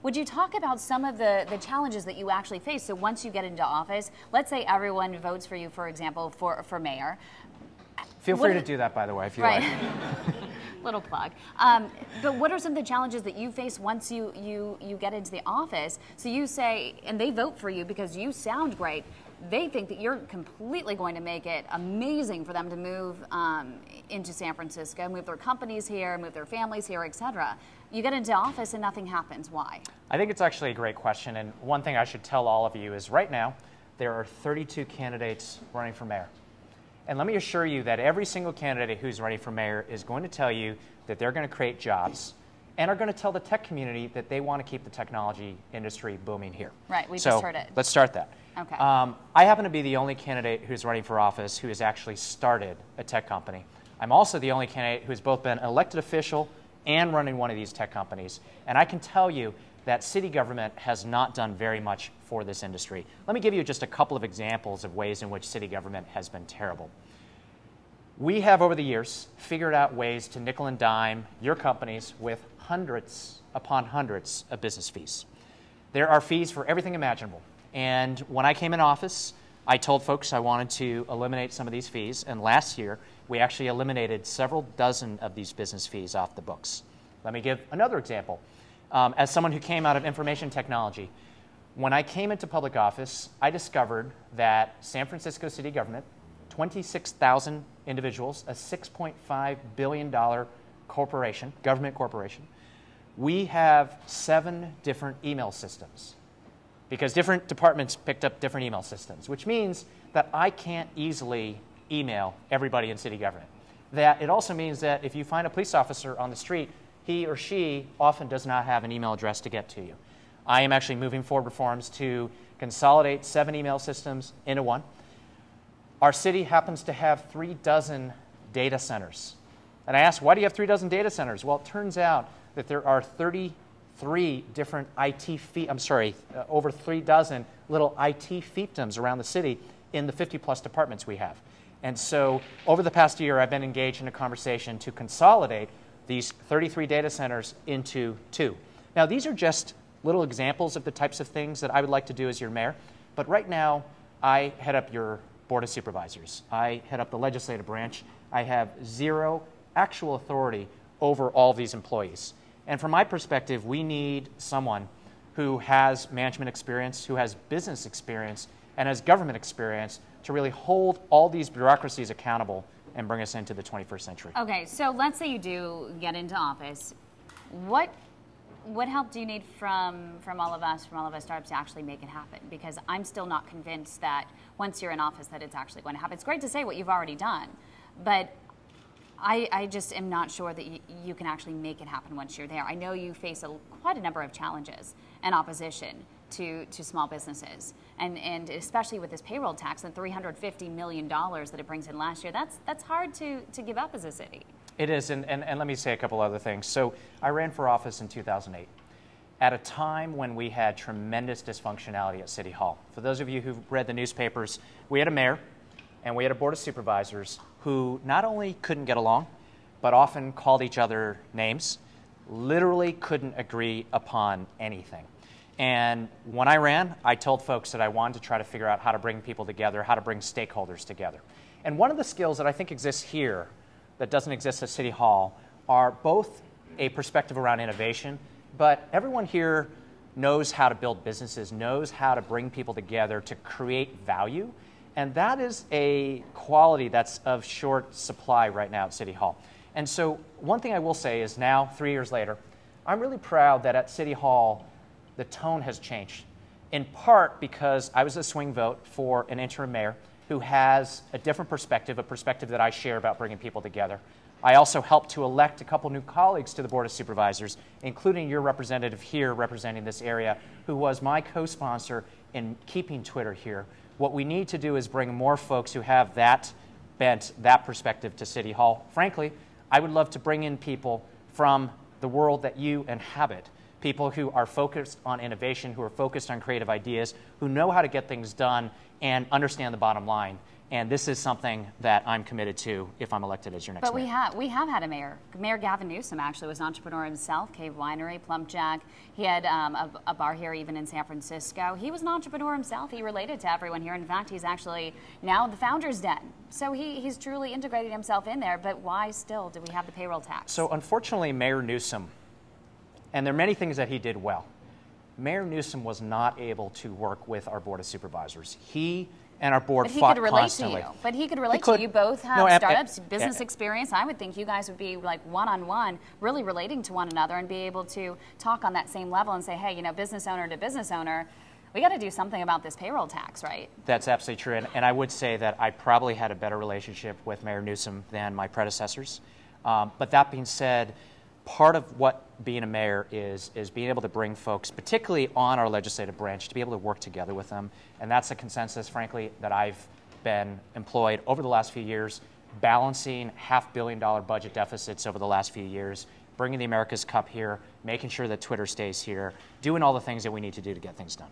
Would you talk about some of the challenges that you actually face? So once you get into office, let's say everyone votes for you, for example, for mayor. Feel free to do that, by the way, if you like. Little plug. But what are some of the challenges that you face once you get into the office? So you say, and they vote for you because you sound great. They think that you're completely going to make it amazing for them to move into San Francisco, move their companies here, move their families here, etc. You get into office and nothing happens. Why? I think it's actually a great question. And one thing I should tell all of you is right now, there are 32 candidates running for mayor. And let me assure you that every single candidate who's running for mayor is going to tell you that they're going to create jobs and are going to tell the tech community that they want to keep the technology industry booming here. Right, we just heard it. Let's start that. Okay. I happen to be the only candidate who's running for office who has actually started a tech company. I'm also the only candidate who's both been an elected official and running one of these tech companies. And I can tell you that city government has not done very much for this industry. Let me give you just a couple of examples of ways in which city government has been terrible. We have, over the years, figured out ways to nickel and dime your companies with hundreds upon hundreds of business fees. There are fees for everything imaginable. And when I came in office, I told folks I wanted to eliminate some of these fees. And last year, we actually eliminated several dozen of these business fees off the books. Let me give another example. As someone who came out of information technology, when I came into public office, I discovered that San Francisco city government, 26,000 individuals, a $6.5 billion corporation, government corporation, we have 7 different email systems because different departments picked up different email systems, which means that I can't easily email everybody in city government. That it also means that if you find a police officer on the street, he or she often does not have an email address to get to you. I am actually moving forward reforms to consolidate 7 email systems into one. Our city happens to have 3 dozen data centers. And I asked, why do you have 3 dozen data centers? Well, it turns out that there are 33 different over 3 dozen little IT fiefdoms around the city in the 50-plus departments we have. And so over the past year, I've been engaged in a conversation to consolidate these 33 data centers into 2. Now, these are just little examples of the types of things that I would like to do as your mayor. But right now, I head up your Board of Supervisors. I head up the legislative branch. I have 0 actual authority over all of these employees. And from my perspective, we need someone who has management experience, who has business experience, and has government experience to really hold all these bureaucracies accountable and bring us into the 21st century. Okay, so let's say you do get into office. What help do you need from all of us startups to actually make it happen? Because I'm still not convinced that once you're in office that it's actually going to happen. It's great to say what you've already done, but I just am not sure that you can actually make it happen once you're there. I know you face quite a number of challenges and opposition to small businesses, and especially with this payroll tax and $350 million that it brings in last year, that's hard to give up as a city. It is, and let me say a couple other things. So I ran for office in 2008 at a time when we had tremendous dysfunctionality at City Hall. For those of you who've read the newspapers, we had a mayor and we had a board of supervisors who not only couldn't get along, but often called each other names, literally couldn't agree upon anything. And when I ran, I told folks that I wanted to try to figure out how to bring people together, how to bring stakeholders together. And one of the skills that I think exists here that doesn't exist at City Hall are both a perspective around innovation, but everyone here knows how to build businesses, knows how to bring people together to create value. And that is a quality that's of short supply right now at City Hall. And so one thing I will say is now, 3 years later, I'm really proud that at City Hall, the tone has changed, in part because I was a swing vote for an interim mayor who has a different perspective, a perspective that I share about bringing people together. I also helped to elect a couple new colleagues to the Board of Supervisors, including your representative here representing this area, who was my co-sponsor in keeping Twitter here. What we need to do is bring more folks who have that bent, that perspective to City Hall. Frankly, I would love to bring in people from the world that you inhabit, people who are focused on innovation, who are focused on creative ideas, who know how to get things done and understand the bottom line. And this is something that I'm committed to if I'm elected as your next But mayor. we have had a mayor. Mayor Gavin Newsom actually was an entrepreneur himself, Cave Winery, Plump Jack. He had a bar here even in San Francisco. He was an entrepreneur himself. He related to everyone here. In fact, he's actually now the founder's den. So he's truly integrated himself in there. But why still do we have the payroll tax? So unfortunately, Mayor Newsom, and there are many things that he did well, Mayor Newsom was not able to work with our Board of Supervisors. He and our board fought constantly. But he could relate to you. You both have startups, business experience. I would think you guys would be like one-on-one, really relating to one another and be able to talk on that same level and say, hey, you know, business owner to business owner, we got to do something about this payroll tax, right? That's absolutely true. And I would say that I probably had a better relationship with Mayor Newsom than my predecessors. But that being said, part of what being a mayor is being able to bring folks, particularly on our legislative branch, to be able to work together with them. And that's a consensus, frankly, that I've been employed over the last few years, balancing $500 million budget deficits over the last few years, bringing the America's Cup here, making sure that Twitter stays here, doing all the things that we need to do to get things done.